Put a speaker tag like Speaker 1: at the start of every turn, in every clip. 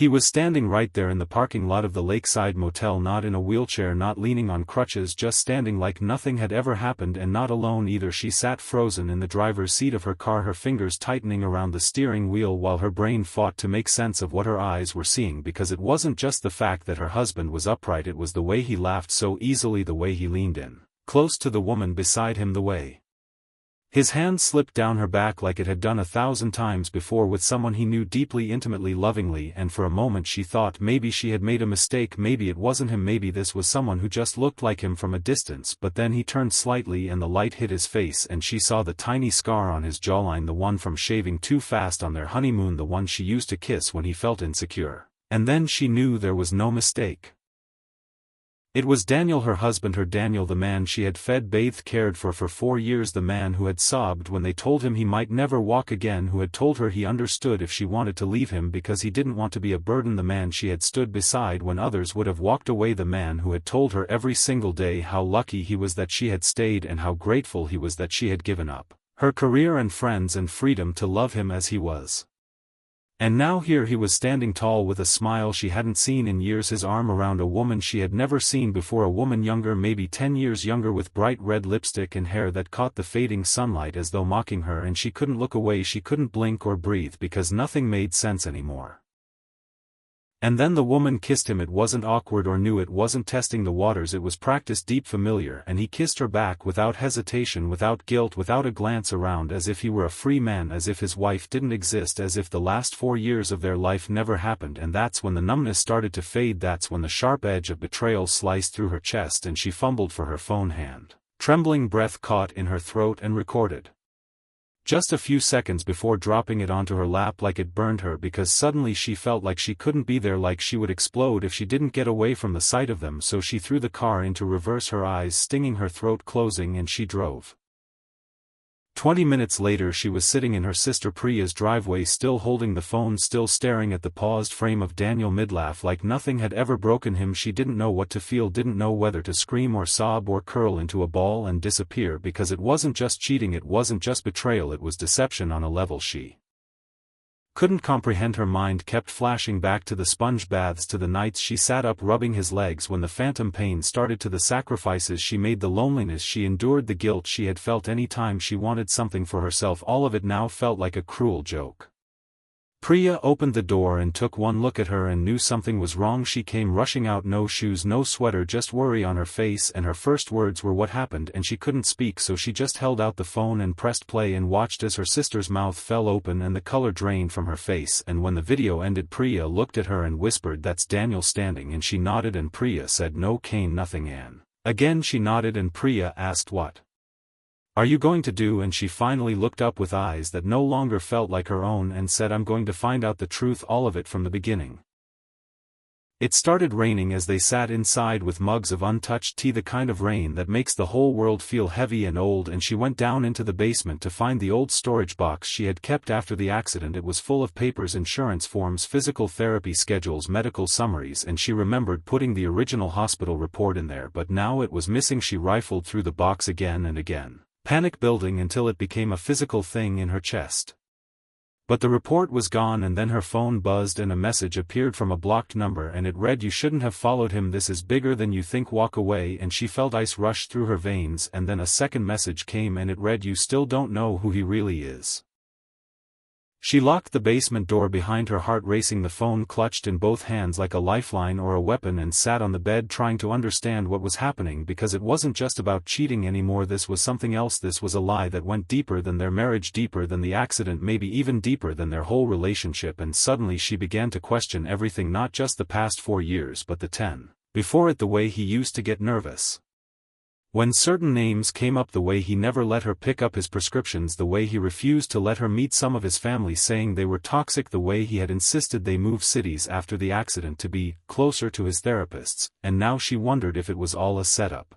Speaker 1: He was standing right there in the parking lot of the lakeside motel, not in a wheelchair, not leaning on crutches, just standing like nothing had ever happened, and not alone either. She sat frozen in the driver's seat of her car, her fingers tightening around the steering wheel while her brain fought to make sense of what her eyes were seeing, because it wasn't just the fact that her husband was upright, it was the way he laughed so easily, the way he leaned in close to the woman beside him, the way his hand slipped down her back like it had done 1,000 times before with someone he knew deeply, intimately, lovingly. And for a moment she thought maybe she had made a mistake, maybe it wasn't him, maybe this was someone who just looked like him from a distance. But then he turned slightly and the light hit his face and she saw the tiny scar on his jawline, the one from shaving too fast on their honeymoon, the one she used to kiss when he felt insecure. And then she knew there was no mistake. It was Daniel, her husband, her Daniel, the man she had fed, bathed, cared for 4 years, the man who had sobbed when they told him he might never walk again, who had told her he understood if she wanted to leave him because he didn't want to be a burden, the man she had stood beside when others would have walked away, the man who had told her every single day how lucky he was that she had stayed and how grateful he was that she had given up her career and friends and freedom to love him as he was. And now here he was standing tall with a smile she hadn't seen in years, his arm around a woman she had never seen before, a woman younger, maybe 10 years younger, with bright red lipstick and hair that caught the fading sunlight as though mocking her, and she couldn't look away, she couldn't blink or breathe because nothing made sense anymore. And then the woman kissed him. It wasn't awkward or new, it wasn't testing the waters, it was practiced, deep, familiar, and he kissed her back without hesitation, without guilt, without a glance around, as if he were a free man, as if his wife didn't exist, as if the last 4 years of their life never happened. And that's when the numbness started to fade, that's when the sharp edge of betrayal sliced through her chest and she fumbled for her phone, hand trembling, breath caught in her throat, and recorded. Just a few seconds before dropping it onto her lap like it burned her, because suddenly she felt like she couldn't be there, like she would explode if she didn't get away from the sight of them. So she threw the car into reverse, her eyes stinging, her throat closing, and she drove. 20 minutes later she was sitting in her sister Priya's driveway, still holding the phone, still staring at the paused frame of Daniel, mid-laugh like nothing had ever broken him. She didn't know what to feel, didn't know whether to scream or sob or curl into a ball and disappear, because it wasn't just cheating, it wasn't just betrayal, it was deception on a level she couldn't comprehend. Her mind kept flashing back to the sponge baths, to the nights she sat up rubbing his legs when the phantom pain started, to the sacrifices she made, the loneliness she endured, the guilt she had felt any time she wanted something for herself. All of it now felt like a cruel joke. Priya opened the door and took one look at her and knew something was wrong. She came rushing out, no shoes, no sweater, just worry on her face, and her first words were, "What happened?" And she couldn't speak, so she just held out the phone and pressed play and watched as her sister's mouth fell open and the color drained from her face. And when the video ended, Priya looked at her and whispered, "That's Daniel standing," and she nodded and Priya said, "No, Kane, nothing." And again she nodded and Priya asked, "What are you going to do?" And she finally looked up with eyes that no longer felt like her own and said, "I'm going to find out the truth, all of it from the beginning." It started raining as they sat inside with mugs of untouched tea, the kind of rain that makes the whole world feel heavy and old, and she went down into the basement to find the old storage box she had kept after the accident. It was full of papers, insurance forms, physical therapy schedules, medical summaries, and she remembered putting the original hospital report in there, but now it was missing. She rifled through the box again and again, panic building until it became a physical thing in her chest. But the report was gone, and then her phone buzzed and a message appeared from a blocked number, and it read, "You shouldn't have followed him, this is bigger than you think, walk away." And she felt ice rush through her veins, and then a second message came and it read, "You still don't know who he really is." She locked the basement door behind her, heart racing, the phone clutched in both hands like a lifeline or a weapon, and sat on the bed trying to understand what was happening, because it wasn't just about cheating anymore, this was something else. This was a lie that went deeper than their marriage, deeper than the accident, maybe even deeper than their whole relationship. And suddenly she began to question everything, not just the past 4 years but the 10 before it, the way he used to get nervous when certain names came up, the way he never let her pick up his prescriptions, the way he refused to let her meet some of his family saying they were toxic, the way he had insisted they move cities after the accident to be closer to his therapists. And now she wondered if it was all a setup.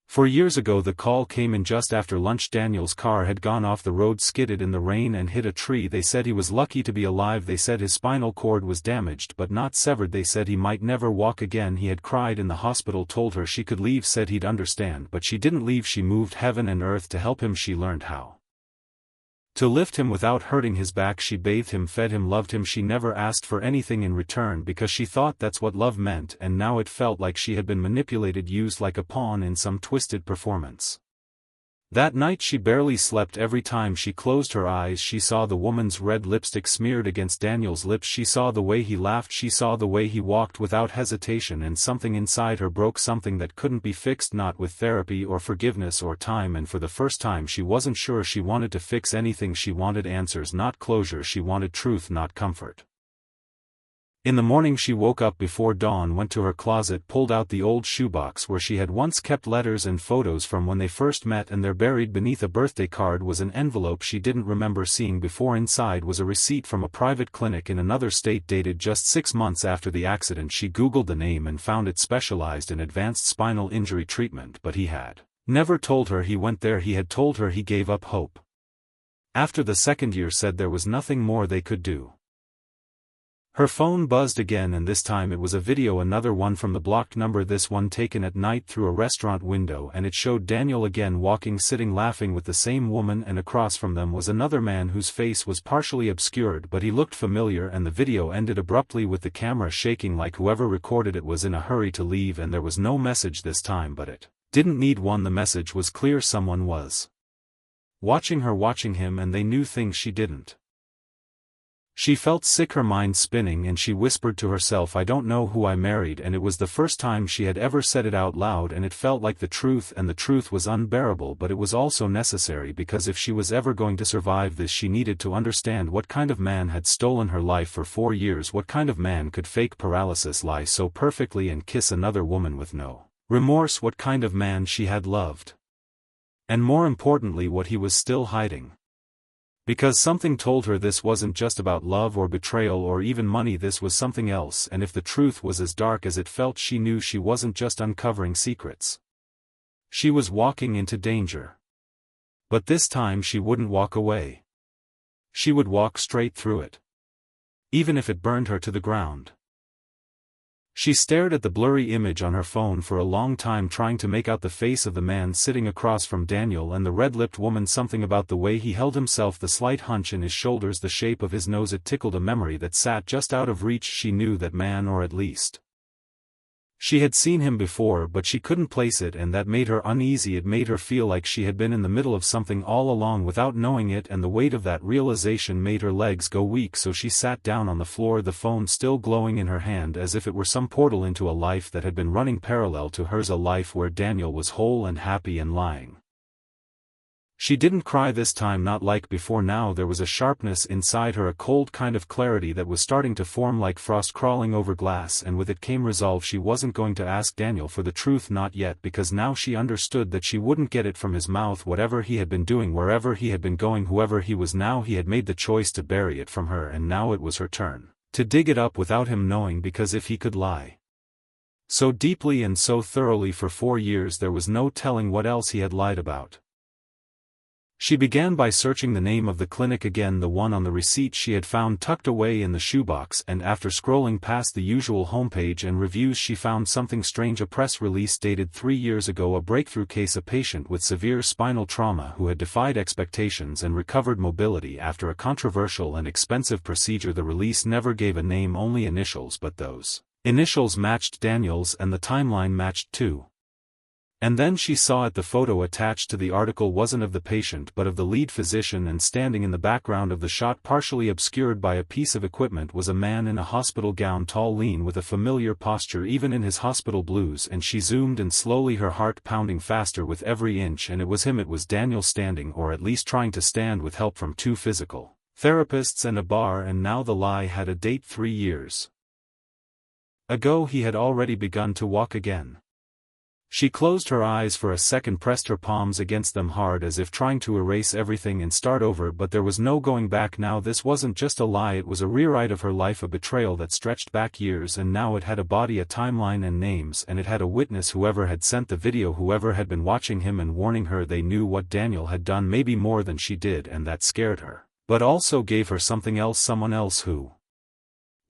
Speaker 1: 4 years ago the call came in just after lunch. Daniel's car had gone off the road, skidded in the rain and hit a tree. They said he was lucky to be alive. They said his spinal cord was damaged but not severed. They said he might never walk again. He had cried in the hospital, told her she could leave, said he'd understand, but she didn't leave. She moved heaven and earth to help him. She learned how To lift him without hurting his back, she bathed him, fed him, loved him. She never asked for anything in return because she thought that's what love meant, and now it felt like she had been manipulated, used like a pawn in some twisted performance. That night she barely slept. Every time she closed her eyes she saw the woman's red lipstick smeared against Daniel's lips. She saw the way he laughed, she saw the way he walked without hesitation, and something inside her broke, something that couldn't be fixed, not with therapy or forgiveness or time. And for the first time she wasn't sure she wanted to fix anything. She wanted answers, not closure. She wanted truth, not comfort. In the morning she woke up before dawn, went to her closet, pulled out the old shoebox where she had once kept letters and photos from when they first met, and there, buried beneath a birthday card, was an envelope she didn't remember seeing before. Inside was a receipt from a private clinic in another state, dated just 6 months after the accident. She googled the name and found it specialized in advanced spinal injury treatment, but he had never told her he went there. He had told her he gave up hope after the second year, said there was nothing more they could do. Her phone buzzed again, and this time it was a video, another one from the blocked number, this one taken at night through a restaurant window, and it showed Daniel again, walking, sitting, laughing with the same woman, and across from them was another man whose face was partially obscured, but he looked familiar. And the video ended abruptly with the camera shaking like whoever recorded it was in a hurry to leave, and there was no message this time, but it didn't need one. The message was clear: someone was watching her, watching him, and they knew things she didn't. She felt sick, her mind spinning, and she whispered to herself, "I don't know who I married." And it was the first time she had ever said it out loud, and it felt like the truth, and the truth was unbearable, but it was also necessary, because if she was ever going to survive this, she needed to understand what kind of man had stolen her life for 4 years. What kind of man could fake paralysis, lie so perfectly, and kiss another woman with no remorse? What kind of man she had loved. And more importantly, what he was still hiding. Because something told her this wasn't just about love or betrayal or even money, this was something else, and if the truth was as dark as it felt, she knew she wasn't just uncovering secrets. She was walking into danger. But this time she wouldn't walk away. She would walk straight through it. Even if it burned her to the ground. She stared at the blurry image on her phone for a long time, trying to make out the face of the man sitting across from Daniel and the red-lipped woman. Something about the way he held himself, the slight hunch in his shoulders, the shape of his nose, it tickled a memory that sat just out of reach. She knew that man, or at least she had seen him before, but she couldn't place it, and that made her uneasy. It made her feel like she had been in the middle of something all along without knowing it, and the weight of that realization made her legs go weak. So she sat down on the floor, the phone still glowing in her hand, as if it were some portal into a life that had been running parallel to hers, a life where Daniel was whole and happy and lying. She didn't cry this time, not like before. Now there was a sharpness inside her, a cold kind of clarity that was starting to form like frost crawling over glass, and with it came resolve. She wasn't going to ask Daniel for the truth, not yet, because now she understood that she wouldn't get it from his mouth. Whatever he had been doing, wherever he had been going, whoever he was now, he had made the choice to bury it from her, and now it was her turn to dig it up without him knowing, because if he could lie so deeply and so thoroughly for 4 years, there was no telling what else he had lied about. She began by searching the name of the clinic again, the one on the receipt she had found tucked away in the shoebox, and after scrolling past the usual homepage and reviews, she found something strange, a press release dated 3 years ago, a breakthrough case, a patient with severe spinal trauma who had defied expectations and recovered mobility after a controversial and expensive procedure. The release never gave a name, only initials, but those initials matched Daniel's, and the timeline matched too. And then she saw it, the photo attached to the article wasn't of the patient but of the lead physician, and standing in the background of the shot, partially obscured by a piece of equipment, was a man in a hospital gown, tall, lean, with a familiar posture even in his hospital blues. And she zoomed in slowly, her heart pounding faster with every inch, and it was him, it was Daniel, standing, or at least trying to stand, with help from 2 physical therapists and a bar. And now the lie had a date. 3 years ago he had already begun to walk again. She closed her eyes for a second, pressed her palms against them hard as if trying to erase everything and start over, but there was no going back now. This wasn't just a lie, it was a rewrite of her life, a betrayal that stretched back years, and now it had a body, a timeline, and names, and it had a witness, whoever had sent the video, whoever had been watching him and warning her. They knew what Daniel had done, maybe more than she did, and that scared her, but also gave her something else, someone else who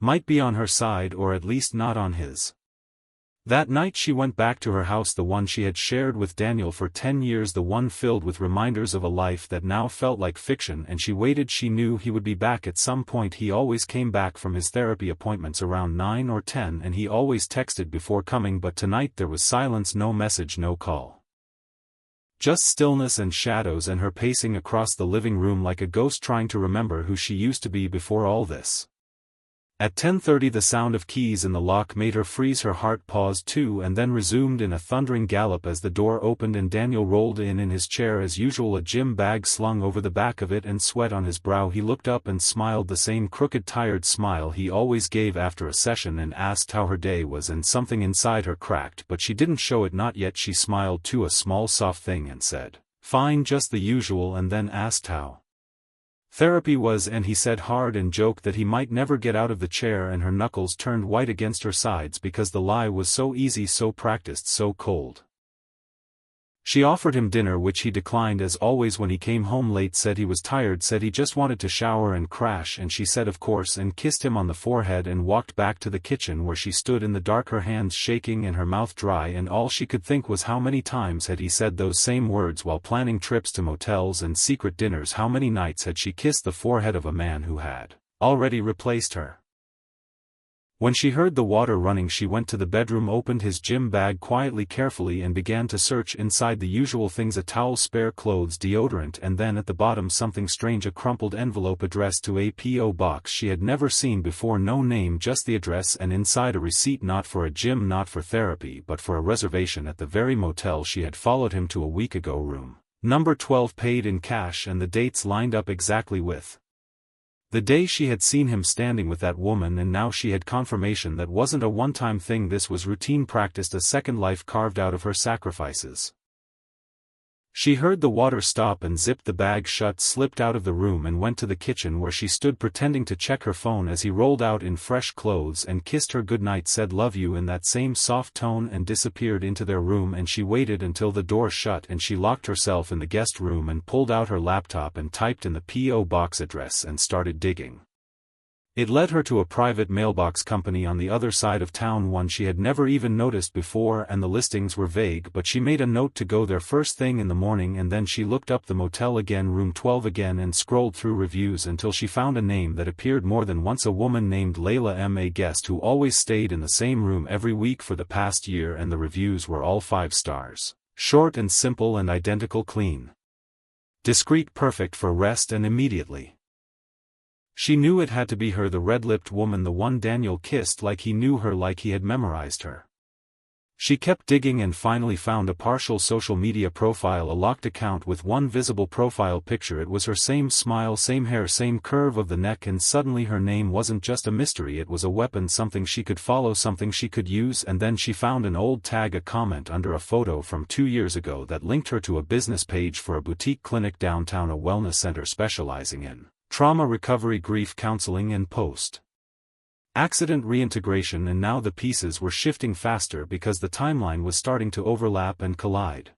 Speaker 1: might be on her side, or at least not on his. That night she went back to her house, the one she had shared with Daniel for 10 years, the one filled with reminders of a life that now felt like fiction, and she waited. She knew he would be back at some point. He always came back from his therapy appointments around 9 or 10, and he always texted before coming, but tonight there was silence, no message, no call. Just stillness and shadows, and her pacing across the living room like a ghost trying to remember who she used to be before all this. At 10:30 the sound of keys in the lock made her freeze. Her heart paused too, and then resumed in a thundering gallop as the door opened and Daniel rolled in his chair as usual, a gym bag slung over the back of it and sweat on his brow. He looked up and smiled, the same crooked tired smile he always gave after a session, and asked how her day was, and something inside her cracked, but she didn't show it, not yet. She smiled too, a small soft thing, and said, "Fine, just the usual," and then asked how therapy was, and he said hard and joked that he might never get out of the chair, and her knuckles turned white against her sides because the lie was so easy, so practiced, so cold. She offered him dinner, which he declined as always when he came home late, said he was tired, said he just wanted to shower and crash, and she said of course and kissed him on the forehead and walked back to the kitchen where she stood in the dark, her hands shaking and her mouth dry, and all she could think was how many times had he said those same words while planning trips to motels and secret dinners. How many nights had she kissed the forehead of a man who had already replaced her? When she heard the water running, she went to the bedroom, opened his gym bag quietly, carefully, and began to search inside the usual things: a towel, spare clothes, deodorant, and then at the bottom something strange, a crumpled envelope addressed to a P.O. box she had never seen before, no name, just the address, and inside a receipt, not for a gym, not for therapy, but for a reservation at the very motel she had followed him to a week ago, room number 12, paid in cash, and the dates lined up exactly with the day she had seen him standing with that woman, and now she had confirmation that wasn't a one-time thing, this was routine, practiced, a second life carved out of her sacrifices. She heard the water stop and zipped the bag shut, slipped out of the room and went to the kitchen where she stood pretending to check her phone as he rolled out in fresh clothes and kissed her goodnight, said "love you" in that same soft tone, and disappeared into their room. And she waited until the door shut, and she locked herself in the guest room and pulled out her laptop and typed in the P.O. box address and started digging. It led her to a private mailbox company on the other side of town, one she had never even noticed before, and the listings were vague, but she made a note to go there first thing in the morning, and then she looked up the motel again, room 12 again, and scrolled through reviews until she found a name that appeared more than once, a woman named Layla M., a guest who always stayed in the same room every week for the past year, and the reviews were all 5 stars. Short and simple and identical, clean, discreet, perfect for rest, and immediately she knew it had to be her, the red-lipped woman, the one Daniel kissed, like he knew her, like he had memorized her. She kept digging and finally found a partial social media profile, a locked account with one visible profile picture. It was her, same smile, same hair, same curve of the neck, and suddenly her name wasn't just a mystery, it was a weapon, something she could follow, something she could use. And then she found an old tag, a comment under a photo from 2 years ago that linked her to a business page for a boutique clinic downtown, a wellness center specializing in trauma recovery, grief counseling, and post-accident reintegration. And now the pieces were shifting faster because the timeline was starting to overlap and collide.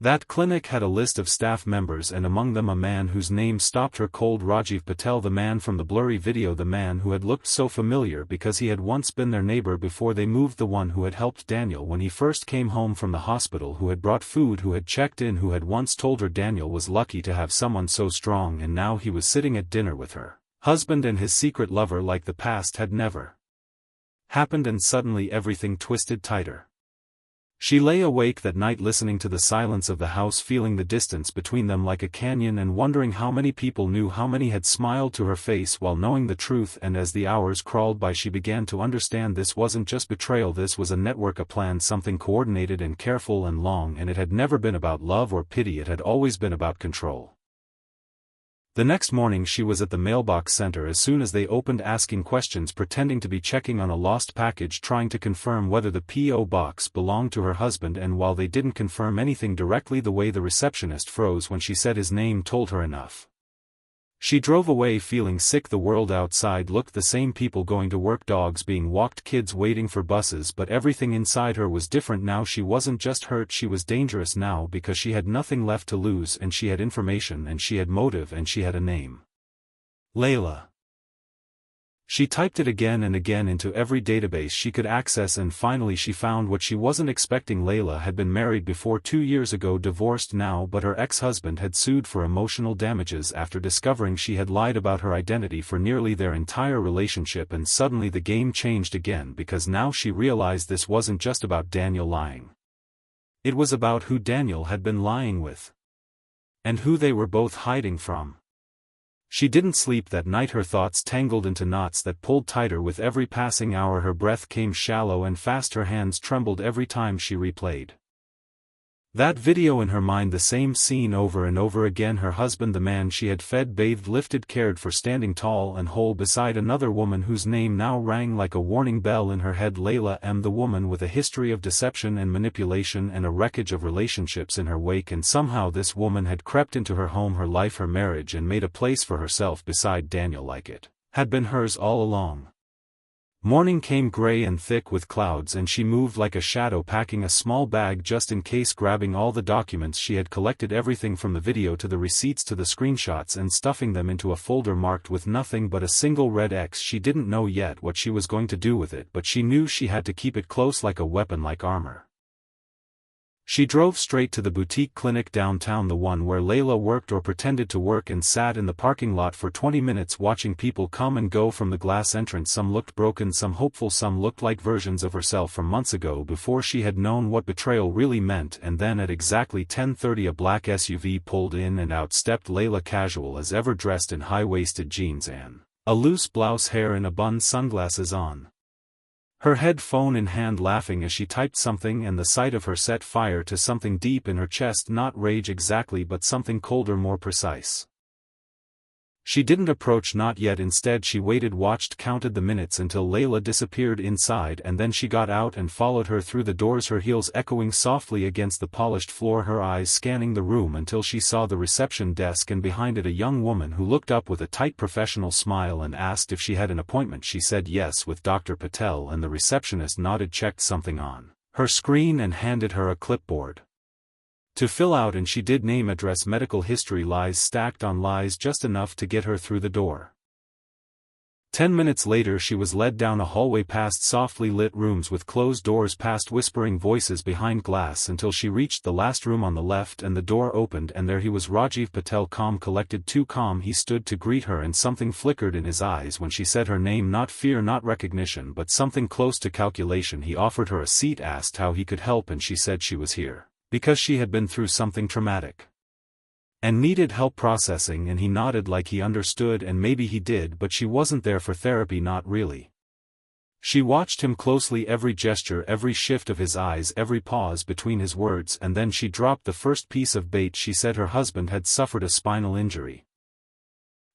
Speaker 1: That clinic had a list of staff members, and among them a man whose name stopped her cold: Rajiv Patel, the man from the blurry video, the man who had looked so familiar because he had once been their neighbor before they moved, the one who had helped Daniel when he first came home from the hospital, who had brought food, who had checked in, who had once told her Daniel was lucky to have someone so strong, and now he was sitting at dinner with her husband and his secret lover like the past had never happened, and suddenly everything twisted tighter. She lay awake that night listening to the silence of the house, feeling the distance between them like a canyon, and wondering how many people knew, how many had smiled to her face while knowing the truth. And as the hours crawled by, she began to understand this wasn't just betrayal, this was a network, a plan, something coordinated and careful and long, and it had never been about love or pity, it had always been about control. The next morning she was at the mailbox center as soon as they opened, asking questions, pretending to be checking on a lost package, trying to confirm whether the P.O. box belonged to her husband, and while they didn't confirm anything directly, the way the receptionist froze when she said his name told her enough. She drove away feeling sick. The world outside looked the same, people going to work, dogs being walked, kids waiting for buses, but everything inside her was different now. She wasn't just hurt, she was dangerous now, because she had nothing left to lose, and she had information, and she had motive, and she had a name. Layla. She typed it again and again into every database she could access, and finally she found what she wasn't expecting. Layla had been married before, 2 years ago divorced now, but her ex-husband had sued for emotional damages after discovering she had lied about her identity for nearly their entire relationship. And suddenly the game changed again, because now she realized this wasn't just about Daniel lying. It was about who Daniel had been lying with. And who they were both hiding from. She didn't sleep that night, her thoughts tangled into knots that pulled tighter with every passing hour. Her breath came shallow and fast, her hands trembled every time she replayed that video in her mind, the same scene over and over again. Her husband, the man she had fed, bathed, lifted, cared for, standing tall and whole beside another woman whose name now rang like a warning bell in her head. Layla M., the woman with a history of deception and manipulation and a wreckage of relationships in her wake, and somehow this woman had crept into her home, her life, her marriage, and made a place for herself beside Daniel like it had been hers all along. Morning came, gray and thick with clouds, and she moved like a shadow, packing a small bag just in case, grabbing all the documents she had collected, everything from the video to the receipts to the screenshots, and stuffing them into a folder marked with nothing but a single red X. She didn't know yet what she was going to do with it, but she knew she had to keep it close, like a weapon, like armor. She drove straight to the boutique clinic downtown, the one where Layla worked or pretended to work, and sat in the parking lot for 20 minutes watching people come and go from the glass entrance. Some looked broken, some hopeful, some looked like versions of herself from months ago before she had known what betrayal really meant. And then at exactly 10:30 a black SUV pulled in, and out stepped Layla, casual as ever, dressed in high-waisted jeans and a loose blouse, hair in a bun, sunglasses on. Her headphone in hand, laughing as she typed something, and the sight of her set fire to something deep in her chest, not rage exactly, but something colder, more precise. She didn't approach, not yet. Instead she waited, watched, counted the minutes until Layla disappeared inside, and then she got out and followed her through the doors, her heels echoing softly against the polished floor, her eyes scanning the room until she saw the reception desk, and behind it a young woman who looked up with a tight professional smile and asked if she had an appointment. She said yes, with Dr. Patel, and the receptionist nodded, checked something on her screen, and handed her a clipboard to fill out, and she did. Name, address, medical history, lies stacked on lies, just enough to get her through the door. 10 minutes later she was led down a hallway, past softly lit rooms with closed doors, past whispering voices behind glass, until she reached the last room on the left, and the door opened, and there he was, Rajiv Patel, calm, collected, too calm. He stood to greet her, and something flickered in his eyes when she said her name, not fear, not recognition, but something close to calculation. He offered her a seat, asked how he could help, and she said she was here because she had been through something traumatic and needed help processing, and he nodded like he understood, and maybe he did, but she wasn't there for therapy, not really. She watched him closely, every gesture, every shift of his eyes, every pause between his words, and then she dropped the first piece of bait. She said her husband had suffered a spinal injury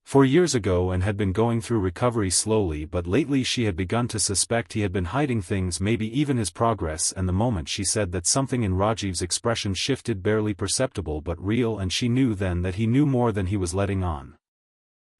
Speaker 1: 4 years ago and had been going through recovery slowly, but lately she had begun to suspect he had been hiding things, maybe even his progress. And the moment she said that, something in Rajiv's expression shifted, barely perceptible but real, and she knew then that he knew more than he was letting on.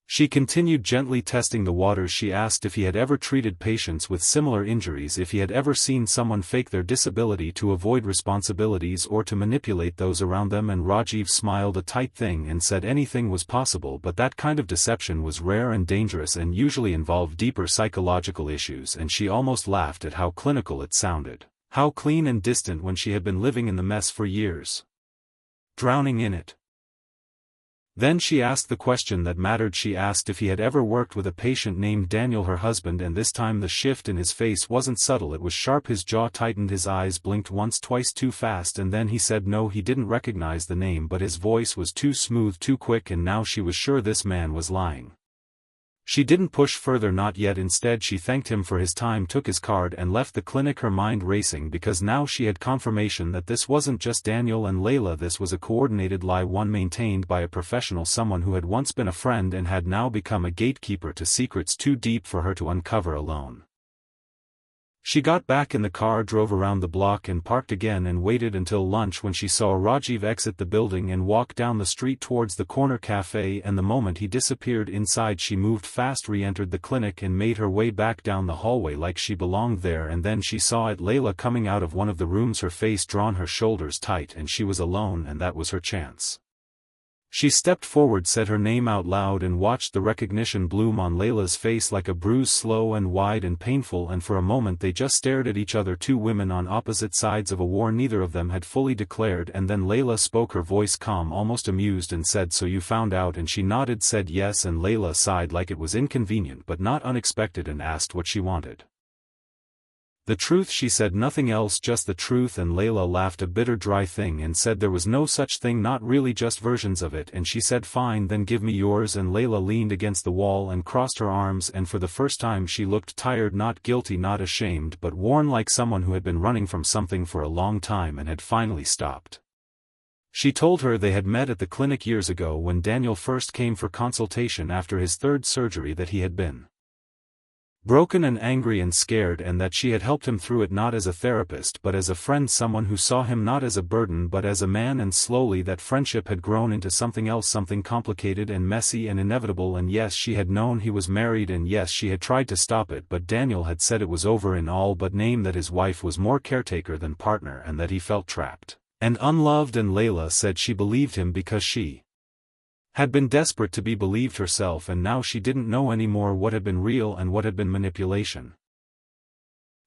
Speaker 1: She continued, gently testing the waters. She asked if he had ever treated patients with similar injuries, if he had ever seen someone fake their disability to avoid responsibilities or to manipulate those around them, and Rajiv smiled a tight thing and said anything was possible, but that kind of deception was rare and dangerous and usually involved deeper psychological issues. And she almost laughed at how clinical it sounded, how clean and distant, when she had been living in the mess for years, drowning in it. Then she asked the question that mattered. She asked if he had ever worked with a patient named Daniel, her husband, and this time the shift in his face wasn't subtle, it was sharp. His jaw tightened, his eyes blinked once, twice, too fast, and then he said no, he didn't recognize the name, but his voice was too smooth, too quick, and now she was sure this man was lying. She didn't push further, not yet. Instead she thanked him for his time, took his card, and left the clinic, her mind racing, because now she had confirmation that this wasn't just Daniel and Layla, this was a coordinated lie, one maintained by a professional, someone who had once been a friend and had now become a gatekeeper to secrets too deep for her to uncover alone. She got back in the car, drove around the block, and parked again, and waited until lunch, when she saw Rajiv exit the building and walk down the street towards the corner cafe, and the moment he disappeared inside she moved fast, re-entered the clinic, and made her way back down the hallway like she belonged there. And then she saw it, Layla coming out of one of the rooms, her face drawn, her shoulders tight, and she was alone, and that was her chance. She stepped forward, said her name out loud, and watched the recognition bloom on Layla's face like a bruise, slow and wide and painful, and for a moment they just stared at each other, two women on opposite sides of a war neither of them had fully declared, and then Layla spoke, her voice calm, almost amused, and said, "So you found out?" And she nodded, said yes, and Layla sighed like it was inconvenient but not unexpected, and asked what she wanted. "The truth," she said, "nothing else, just the truth." And Layla laughed, a bitter dry thing, and said there was no such thing, not really, just versions of it. And she said, "Fine, then give me yours." And Layla leaned against the wall and crossed her arms, and for the first time she looked tired, not guilty, not ashamed, but worn, like someone who had been running from something for a long time and had finally stopped. She told her they had met at the clinic years ago when Daniel first came for consultation after his third surgery, that he had been broken and angry and scared, and that she had helped him through it, not as a therapist but as a friend, someone who saw him not as a burden but as a man, and slowly that friendship had grown into something else, something complicated and messy and inevitable. And yes, she had known he was married, and yes, she had tried to stop it, but Daniel had said it was over in all but name, that his wife was more caretaker than partner, and that he felt trapped and unloved. And Layla said she believed him because she had been desperate to be believed herself, and now she didn't know anymore what had been real and what had been manipulation.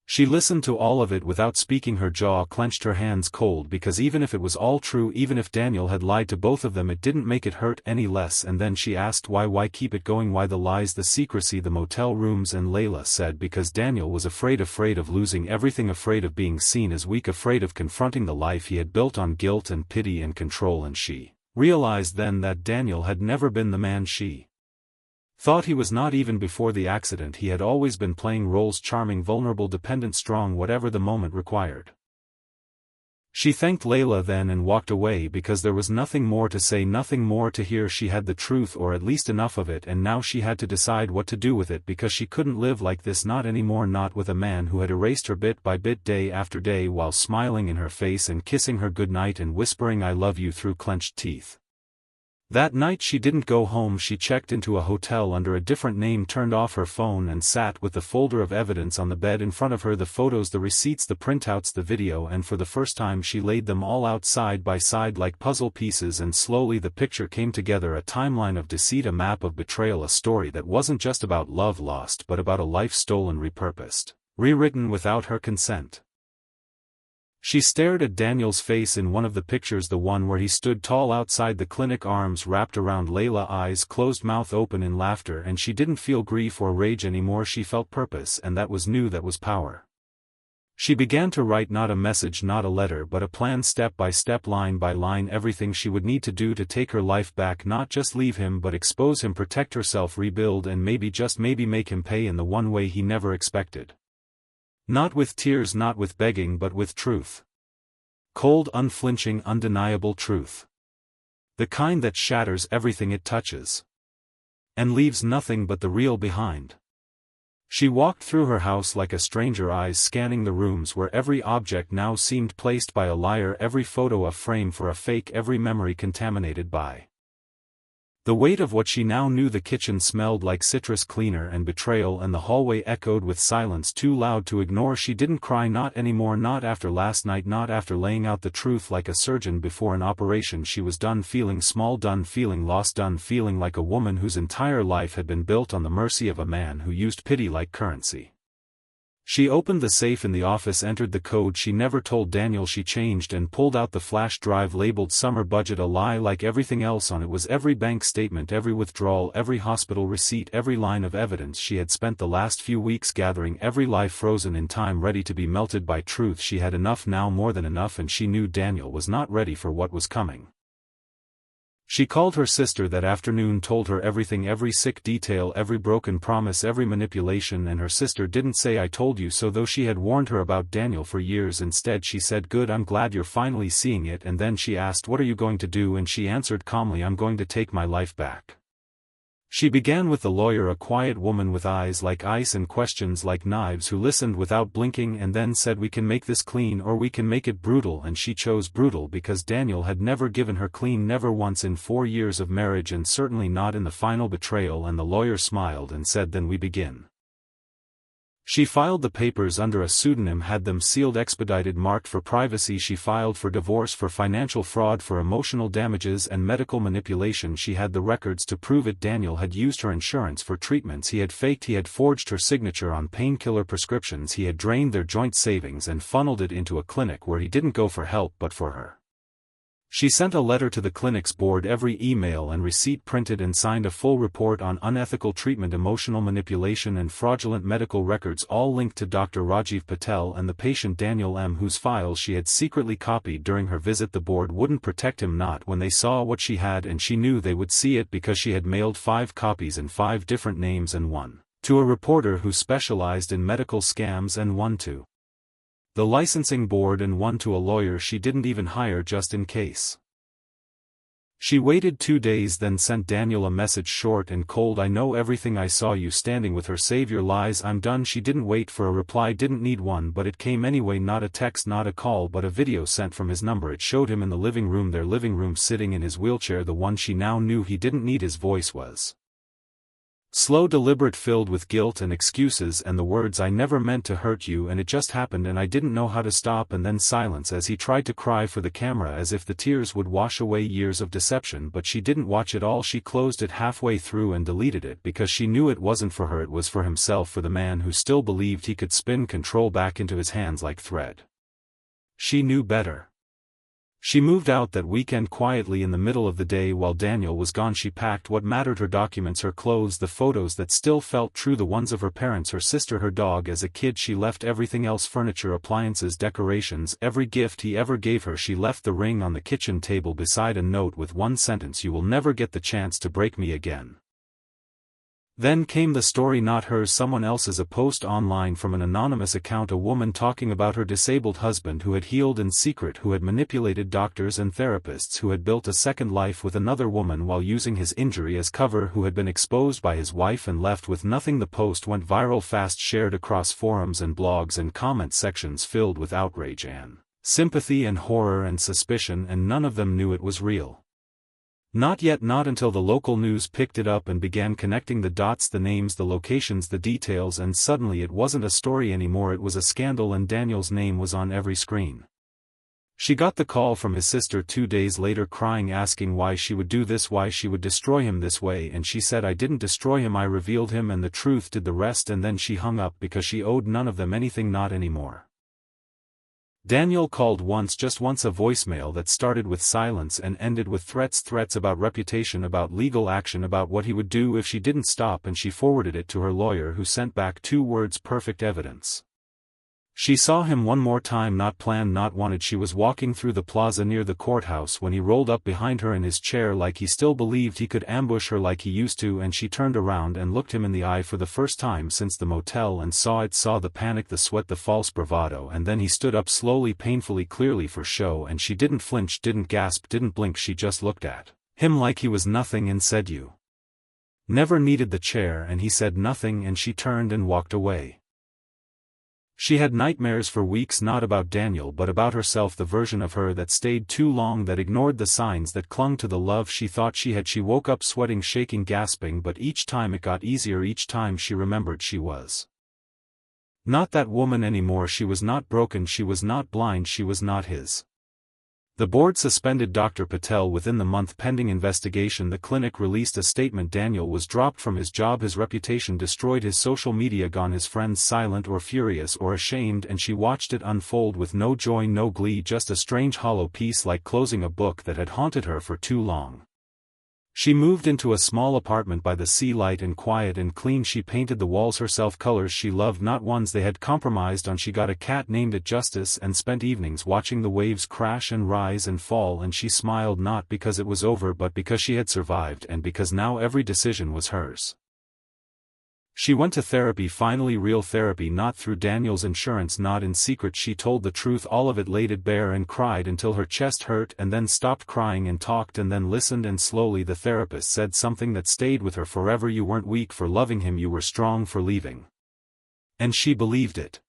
Speaker 1: She listened to all of it without speaking, her jaw clenched, her hands cold, because even if it was all true, even if Daniel had lied to both of them, it didn't make it hurt any less. And then she asked why keep it going, why the lies, the secrecy, the motel rooms? And Layla said because Daniel was afraid of losing everything, afraid of being seen as weak, afraid of confronting the life he had built on guilt and pity and control. And she realized then that Daniel had never been the man she thought he was, not even before the accident. He had always been playing roles: charming, vulnerable, dependent, strong, whatever the moment required. She thanked Layla then and walked away, because there was nothing more to say, nothing more to hear. She had the truth, or at least enough of it, and now she had to decide what to do with it, because she couldn't live like this, not anymore, not with a man who had erased her bit by bit, day after day, while smiling in her face and kissing her goodnight and whispering "I love you" through clenched teeth. That night she didn't go home. She checked into a hotel under a different name, turned off her phone, and sat with the folder of evidence on the bed in front of her, the photos, the receipts, the printouts, the video, and for the first time she laid them all out side by side like puzzle pieces, and slowly the picture came together: a timeline of deceit, a map of betrayal, a story that wasn't just about love lost but about a life stolen, repurposed, rewritten without her consent. She stared at Daniel's face in one of the pictures, the one where he stood tall outside the clinic, arms wrapped around Layla, eyes closed, mouth open in laughter, and she didn't feel grief or rage anymore. She felt purpose, and that was new, that was power. She began to write, not a message, not a letter, but a plan, step by step, line by line, everything she would need to do to take her life back, not just leave him but expose him, protect herself, rebuild, and maybe, just maybe, make him pay in the one way he never expected. Not with tears, not with begging, but with truth. Cold, unflinching, undeniable truth. The kind that shatters everything it touches and leaves nothing but the real behind. She walked through her house like a stranger, eyes scanning the rooms where every object now seemed placed by a liar, every photo a frame for a fake, every memory contaminated by the weight of what she now knew. The kitchen smelled like citrus cleaner and betrayal, and the hallway echoed with silence too loud to ignore. She didn't cry, not anymore, not after last night, not after laying out the truth like a surgeon before an operation. She was done feeling small, done feeling lost, done feeling like a woman whose entire life had been built on the mercy of a man who used pity like currency. She opened the safe in the office, entered the code she never told Daniel. She changed and pulled out the flash drive labeled summer budget, a lie like everything else on it was every bank statement, every withdrawal, every hospital receipt, every line of evidence she had spent the last few weeks gathering, every lie frozen in time, ready to be melted by truth. She had enough now, more than enough, and she knew Daniel was not ready for what was coming. She called her sister that afternoon, told her everything, every sick detail, every broken promise, every manipulation, and her sister didn't say "I told you so," though she had warned her about Daniel for years. Instead she said, "Good, I'm glad you're finally seeing it." And then she asked, "What are you going to do?" And she answered calmly, "I'm going to take my life back." She began with the lawyer, a quiet woman with eyes like ice and questions like knives, who listened without blinking and then said, "We can make this clean or we can make it brutal." And she chose brutal because Daniel had never given her clean, never once in 4 years of marriage, and certainly not in the final betrayal. And the lawyer smiled and said, "Then we begin." She filed the papers under a pseudonym, had them sealed, expedited, marked for privacy. She filed for divorce, for financial fraud, for emotional damages and medical manipulation. She had the records to prove it. Daniel had used her insurance for treatments he had faked. He had forged her signature on painkiller prescriptions. He had drained their joint savings and funneled it into a clinic where he didn't go for help but for her. She sent a letter to the clinic's board, every email and receipt printed and signed, a full report on unethical treatment, emotional manipulation and fraudulent medical records, all linked to Dr. Rajiv Patel and the patient Daniel M., whose files she had secretly copied during her visit. The board wouldn't protect him, not when they saw what she had, and she knew they would see it because she had mailed 5 copies in 5 different names, and one to a reporter who specialized in medical scams, and one to the licensing board, and one to a lawyer she didn't even hire just in case. She waited 2 days, then sent Daniel a message, short and cold: I know everything. I saw you standing with her. Save your lies. I'm done. She didn't wait for a reply, didn't need one, but it came anyway. Not a text, not a call, but a video sent from his number. It showed him in the living room, their living room, sitting in his wheelchair. The one she now knew he didn't need. His voice was slow, deliberate, filled with guilt and excuses, and the words, I never meant to hurt you, and it just happened, and I didn't know how to stop. And then silence as he tried to cry for the camera, as if the tears would wash away years of deception. But she didn't watch it all. She closed it halfway through and deleted it, because she knew it wasn't for her, it was for himself, for the man who still believed he could spin control back into his hands like thread. She knew better. She moved out that weekend quietly in the middle of the day while Daniel was gone. She packed what mattered: her documents, her clothes, the photos that still felt true, the ones of her parents, her sister, her dog. As a kid she left everything else: furniture, appliances, decorations, every gift he ever gave her. She left the ring on the kitchen table beside a note with one sentence: you will never get the chance to break me again. Then came the story, not hers, someone else's, a post online from an anonymous account, a woman talking about her disabled husband who had healed in secret, who had manipulated doctors and therapists, who had built a second life with another woman while using his injury as cover, who had been exposed by his wife and left with nothing. The post went viral fast, shared across forums and blogs and comment sections filled with outrage and sympathy and horror and suspicion, and none of them knew it was real. Not yet, not until the local news picked it up and began connecting the dots, the names, the locations, the details, and suddenly it wasn't a story anymore, it was a scandal, and Daniel's name was on every screen. She got the call from his sister 2 days later, crying, asking why she would do this, why she would destroy him this way, and she said, I didn't destroy him, I revealed him, and the truth did the rest. And then she hung up because she owed none of them anything, not anymore. Daniel called once, just once, a voicemail that started with silence and ended with threats about reputation, about legal action, about what he would do if she didn't stop, and she forwarded it to her lawyer, who sent back 2 words: perfect evidence. She saw him one more time, not planned, not wanted. She was walking through the plaza near the courthouse when he rolled up behind her in his chair, like he still believed he could ambush her like he used to, and she turned around and looked him in the eye for the first time since the motel, and saw the panic, the sweat, the false bravado. And then he stood up slowly, painfully, clearly for show, and she didn't flinch, didn't gasp, didn't blink. She just looked at him like he was nothing and said, you never needed the chair, and he said nothing, and she turned and walked away. She had nightmares for weeks, not about Daniel but about herself, the version of her that stayed too long, that ignored the signs, that clung to the love she thought she had. She woke up sweating, shaking, gasping, but each time it got easier. Each time she remembered she was not that woman anymore. She was not broken, she was not blind, she was not his. The board suspended Dr. Patel within the month pending investigation. The clinic released a statement: Daniel was dropped from his job, his reputation destroyed, his social media gone, his friends silent or furious or ashamed, and she watched it unfold with no joy, no glee, just a strange hollow peace, like closing a book that had haunted her for too long. She moved into a small apartment by the sea, light and quiet and clean. She painted the walls herself, colors she loved, not ones they had compromised on. She got a cat, named it Justice, and spent evenings watching the waves crash and rise and fall, and she smiled, not because it was over but because she had survived, and because now every decision was hers. She went to therapy, finally real therapy, not through Daniel's insurance, not in secret. She told the truth, all of it, laid it bare, and cried until her chest hurt, and then stopped crying and talked and then listened, and slowly the therapist said something that stayed with her forever: you weren't weak for loving him, you were strong for leaving. And she believed it.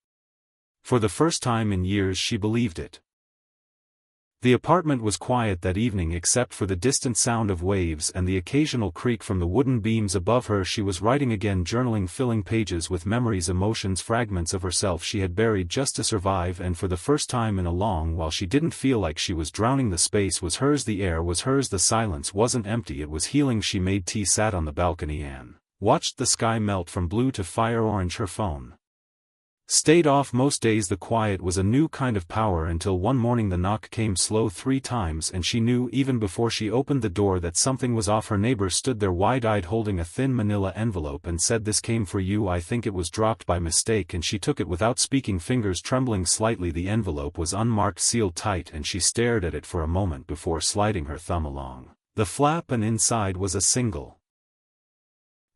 Speaker 1: For the first time in years she believed it. The apartment was quiet that evening except for the distant sound of waves and the occasional creak from the wooden beams above her. She was writing again, journaling, filling pages with memories, emotions, fragments of herself she had buried just to survive, and for the first time in a long while she didn't feel like she was drowning. The space was hers, the air was hers, the silence wasn't empty, it was healing. She made tea, sat on the balcony and watched the sky melt from blue to fire orange. Her phone stayed off most days. The quiet was a new kind of power until one morning the knock came slow 3 times and she knew even before she opened the door that something was off. Her neighbor stood there wide-eyed holding a thin manila envelope and said, "This came for you." I think it was dropped by mistake and she took it without speaking, fingers trembling slightly. The envelope was unmarked, sealed tight, and she stared at it for a moment before sliding her thumb along the flap, and inside was a single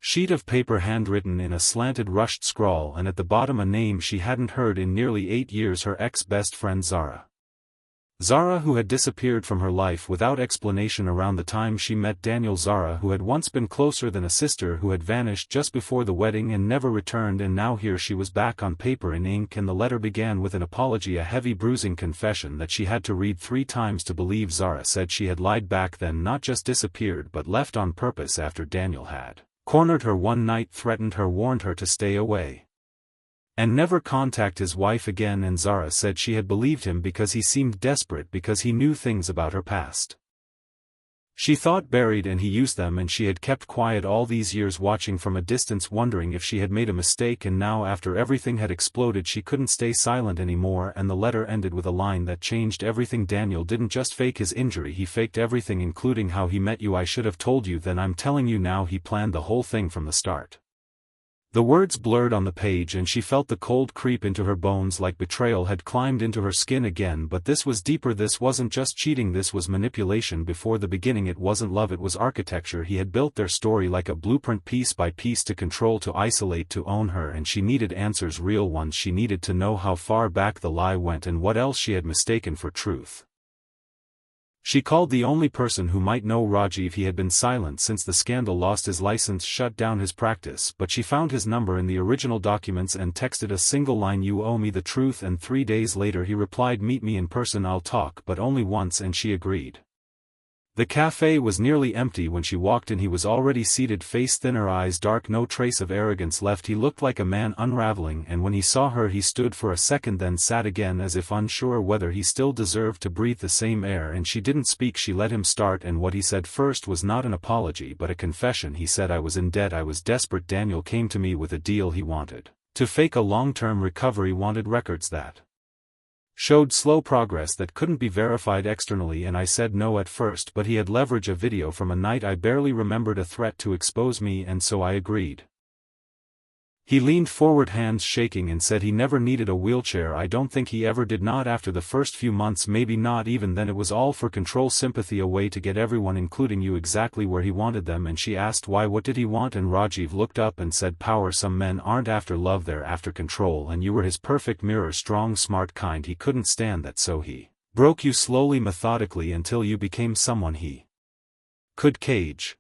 Speaker 1: sheet of paper handwritten in a slanted rushed scrawl, and at the bottom a name she hadn't heard in nearly 8 years, her ex-best friend Zara. Zara, who had disappeared from her life without explanation around the time she met Daniel. Zara, who had once been closer than a sister, who had vanished just before the wedding and never returned, and now here she was back on paper in ink, and the letter began with an apology, a heavy bruising confession that she had to read 3 times to believe. Zara said she had lied back then, not just disappeared but left on purpose after Daniel had cornered her one night, threatened her, warned her to stay away and never contact his wife again. And Zara said she had believed him because he seemed desperate, because he knew things about her past she thought buried and he used them, and she had kept quiet all these years, watching from a distance, wondering if she had made a mistake. And now, after everything had exploded, she couldn't stay silent anymore. And the letter ended with a line that changed everything. "Daniel didn't just fake his injury, he faked everything, including how he met you. I should have told you then. I'm telling you now, he planned the whole thing from the start." The words blurred on the page and she felt the cold creep into her bones, like betrayal had climbed into her skin again. But this was deeper. This wasn't just cheating, this was manipulation before the beginning. It wasn't love, it was architecture. He had built their story like a blueprint, piece by piece, to control, to isolate, to own her. And she needed answers, real ones. She needed to know how far back the lie went and what else she had mistaken for truth. She called the only person who might know, Rajiv. He had been silent since the scandal, lost his license, shut down his practice, but she found his number in the original documents and texted a single line, "You owe me the truth." And 3 days later he replied, "Meet me in person, I'll talk," but only once, and she agreed. The cafe was nearly empty when she walked in. He was already seated, face thinner, eyes dark, no trace of arrogance left. He looked like a man unraveling, and when he saw her he stood for a second, then sat again as if unsure whether he still deserved to breathe the same air. And she didn't speak. She let him start, and what he said first was not an apology but a confession. He said, "I was in debt, I was desperate. Daniel came to me with a deal. He wanted to fake a long-term recovery, wanted records that showed slow progress that couldn't be verified externally, and I said no at first, but he had leverage, a video from a night I barely remembered, a threat to expose me, and so I agreed." He leaned forward, hands shaking, and said he never needed a wheelchair. "I don't think he ever did, not after the first few months, maybe not even then. It was all for control, sympathy, a way to get everyone, including you, exactly where he wanted them." And she asked why, what did he want? And Rajiv looked up and said, "Power. Some men aren't after love, they're after control, and you were his perfect mirror, strong, smart, kind. He couldn't stand that, so he broke you slowly, methodically, until you became someone he could cage."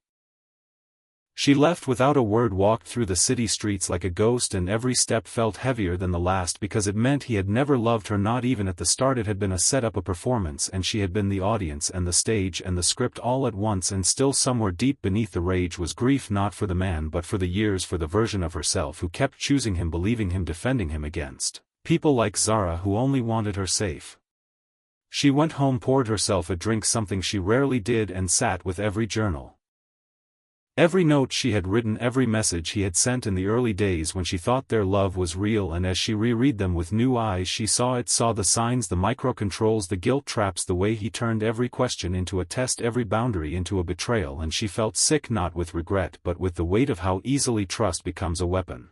Speaker 1: She left without a word, walked through the city streets like a ghost, and every step felt heavier than the last, because it meant he had never loved her, not even at the start. It had been a setup, a performance, and she had been the audience and the stage and the script all at once. And still, somewhere deep beneath the rage, was grief, not for the man but for the years, for the version of herself who kept choosing him, believing him, defending him against people like Zara who only wanted her safe. She went home, poured herself a drink, something she rarely did, and sat with every journal, every note she had written, every message he had sent in the early days when she thought their love was real. And as she reread them with new eyes, she saw it, saw the signs, the micro-controls, the guilt traps, the way he turned every question into a test, every boundary into a betrayal. And she felt sick, not with regret but with the weight of how easily trust becomes a weapon.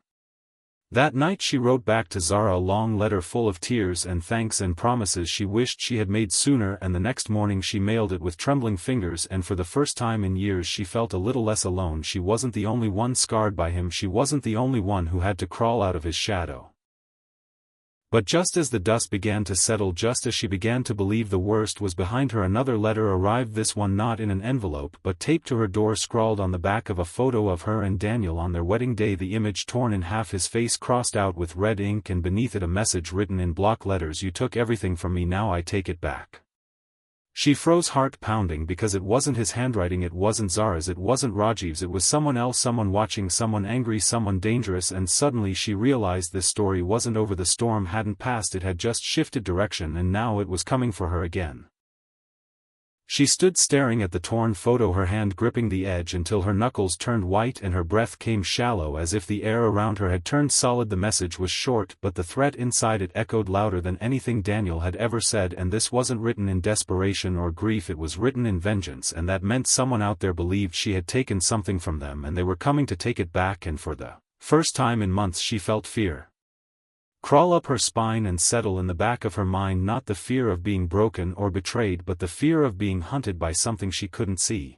Speaker 1: That night she wrote back to Zara a long letter full of tears and thanks and promises she wished she had made sooner, and the next morning she mailed it with trembling fingers, and for the first time in years she felt a little less alone. She wasn't the only one scarred by him, she wasn't the only one who had to crawl out of his shadow. But just as the dust began to settle, just as she began to believe the worst was behind her, another letter arrived, this one not in an envelope but taped to her door, scrawled on the back of a photo of her and Daniel on their wedding day, the image torn in half, his face crossed out with red ink, and beneath it a message written in block letters, "You took everything from me, now I take it back." She froze, heart pounding, because it wasn't his handwriting, it wasn't Zara's, it wasn't Rajiv's, it was someone else, someone watching, someone angry, someone dangerous. And suddenly she realized this story wasn't over, the storm hadn't passed, it had just shifted direction, and now it was coming for her again. She stood staring at the torn photo, her hand gripping the edge until her knuckles turned white and her breath came shallow, as if the air around her had turned solid. The message was short, but the threat inside it echoed louder than anything Daniel had ever said. And this wasn't written in desperation or grief, it was written in vengeance, and that meant someone out there believed she had taken something from them and they were coming to take it back. And for the first time in months she felt fear crawl up her spine and settle in the back of her mind, not the fear of being broken or betrayed, but the fear of being hunted by something she couldn't see.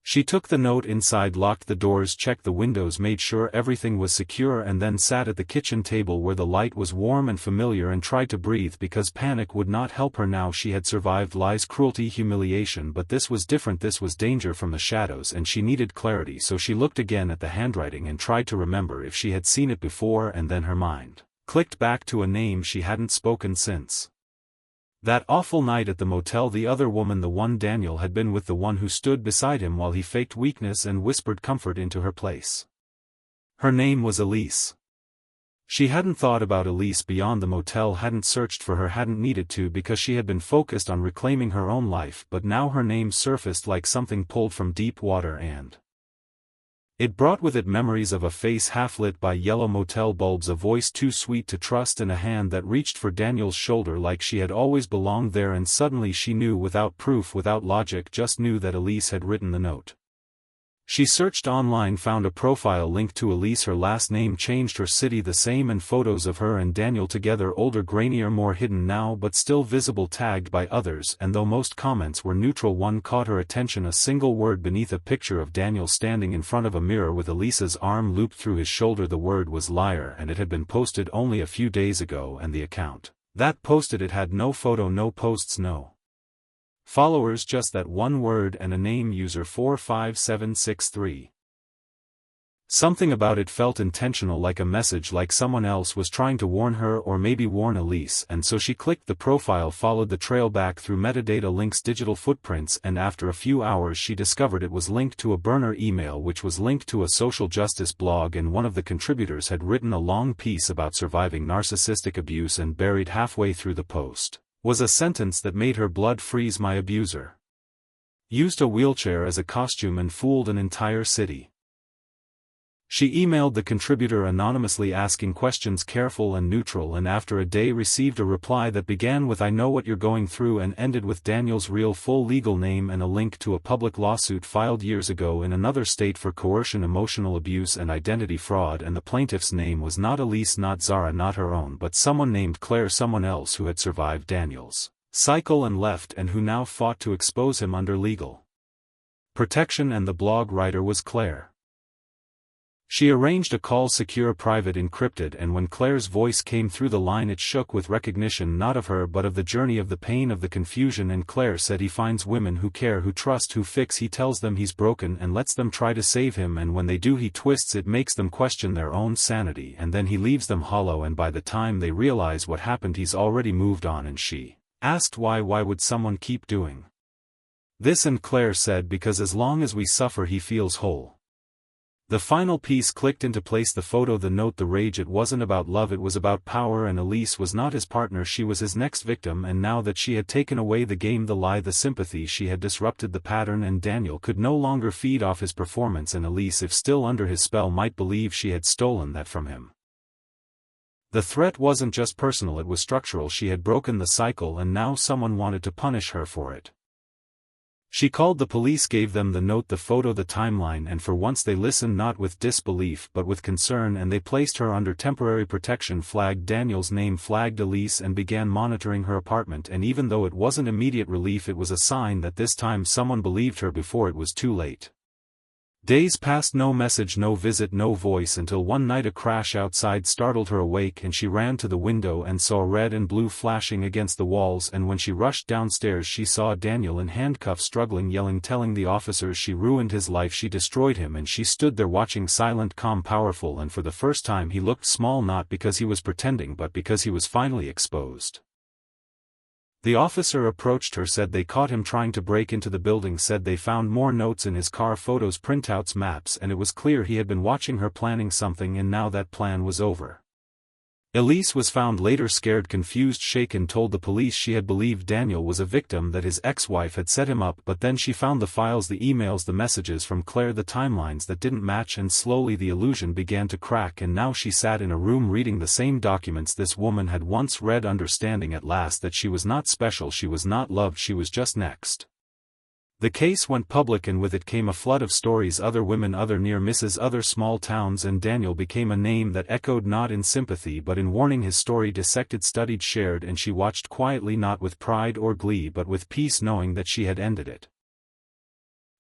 Speaker 1: She took the note inside, locked the doors, checked the windows, made sure everything was secure, and then sat at the kitchen table where the light was warm and familiar and tried to breathe, because panic would not help her now. She had survived lies, cruelty, humiliation, but this was different. This was danger from the shadows, and she needed clarity. So she looked again at the handwriting and tried to remember if she had seen it before, and then her mind clicked back to a name she hadn't spoken since that awful night at the motel. The other woman, the one Daniel had been with, the one who stood beside him while he faked weakness and whispered comfort into her place. Her name was Elise. She hadn't thought about Elise beyond the motel, hadn't searched for her, hadn't needed to, because she had been focused on reclaiming her own life. But now her name surfaced like something pulled from deep water, and it brought with it memories of a face half lit by yellow motel bulbs, a voice too sweet to trust, and a hand that reached for Daniel's shoulder like she had always belonged there. And suddenly she knew, without proof, without logic, just knew that Elise had written the note. She searched online, found a profile linked to Elise, her last name changed, her city the same, and photos of her and Daniel together, older, grainier, more hidden now, but still visible, tagged by others. And though most comments were neutral, one caught her attention, a single word beneath a picture of Daniel standing in front of a mirror with Elise's arm looped through his shoulder. The word was liar, and it had been posted only a few days ago, and the account that posted it had no photo, no posts, no followers, just that one word and a name, user 45763. Something about it felt intentional, like a message, like someone else was trying to warn her, or maybe warn Elise. And so she clicked the profile, followed the trail back through metadata links, digital footprints, and after a few hours she discovered it was linked to a burner email, which was linked to a social justice blog, and one of the contributors had written a long piece about surviving narcissistic abuse, and buried halfway through the post was a sentence that made her blood freeze. My abuser used a wheelchair as a costume and fooled an entire city. She emailed the contributor anonymously, asking questions, careful and neutral, and after a day received a reply that began with "I know what you're going through" and ended with Daniel's real full legal name and a link to a public lawsuit filed years ago in another state for coercion, emotional abuse, and identity fraud. And the plaintiff's name was not Elise, not Zara, not her own, but someone named Claire, someone else who had survived Daniel's cycle and left, and who now fought to expose him under legal protection. And the blog writer was Claire. She arranged a call, secure, private, encrypted, and when Claire's voice came through the line it shook with recognition, not of her but of the journey, of the pain, of the confusion. And Claire said, "He finds women who care, who trust, who fix. He tells them he's broken and lets them try to save him, and when they do he twists it, makes them question their own sanity, and then he leaves them hollow, and by the time they realize what happened he's already moved on." And she asked why would someone keep doing this, and Claire said, "Because as long as we suffer he feels whole." The final piece clicked into place, the photo, the note, the rage. It wasn't about love, it was about power, and Elise was not his partner, she was his next victim. And now that she had taken away the game, the lie, the sympathy, she had disrupted the pattern, and Daniel could no longer feed off his performance, and Elise, if still under his spell, might believe she had stolen that from him. The threat wasn't just personal, it was structural. She had broken the cycle, and now someone wanted to punish her for it. She called the police, gave them the note, the photo, the timeline, and for once they listened, not with disbelief but with concern, and they placed her under temporary protection, flagged Daniel's name, flagged Elise, and began monitoring her apartment. And even though it wasn't immediate relief, it was a sign that this time someone believed her before it was too late. Days passed, no message, no visit, no voice, until one night a crash outside startled her awake, and she ran to the window and saw red and blue flashing against the walls. And when she rushed downstairs she saw Daniel in handcuffs, struggling, yelling, telling the officers she ruined his life, she destroyed him. And she stood there watching, silent, calm, powerful, and for the first time he looked small, not because he was pretending but because he was finally exposed. The officer approached her, said they caught him trying to break into the building, said they found more notes in his car, photos, printouts, maps, and it was clear he had been watching her planning something, and now that plan was over. Elise was found later, scared, confused, shaken, told the police she had believed Daniel was a victim, that his ex-wife had set him up, but then she found the files, the emails, the messages from Claire, the timelines that didn't match, and slowly the illusion began to crack, and now she sat in a room reading the same documents this woman had once read, understanding at last that she was not special, she was not loved, she was just next. The case went public, and with it came a flood of stories, other women, other near misses, other small towns, and Daniel became a name that echoed not in sympathy but in warning. His story dissected, studied, shared, and she watched quietly, not with pride or glee but with peace, knowing that she had ended it.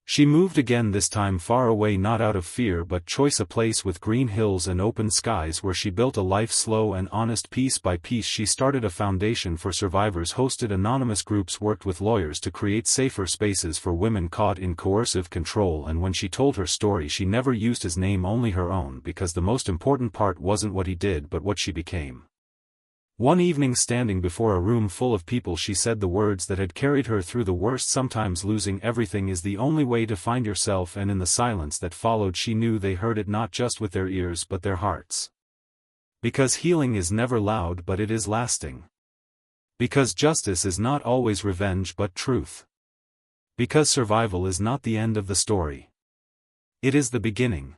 Speaker 1: She moved again, this time far away, not out of fear but choice, a place with green hills and open skies where she built a life, slow and honest. Piece by piece she started a foundation for survivors, hosted anonymous groups, worked with lawyers to create safer spaces for women caught in coercive control, and when she told her story she never used his name, only her own, because the most important part wasn't what he did but what she became. One evening, standing before a room full of people, she said the words that had carried her through the worst: sometimes losing everything is the only way to find yourself. And in the silence that followed she knew they heard it not just with their ears but their hearts. Because healing is never loud but it is lasting. Because justice is not always revenge but truth. Because survival is not the end of the story. It is the beginning.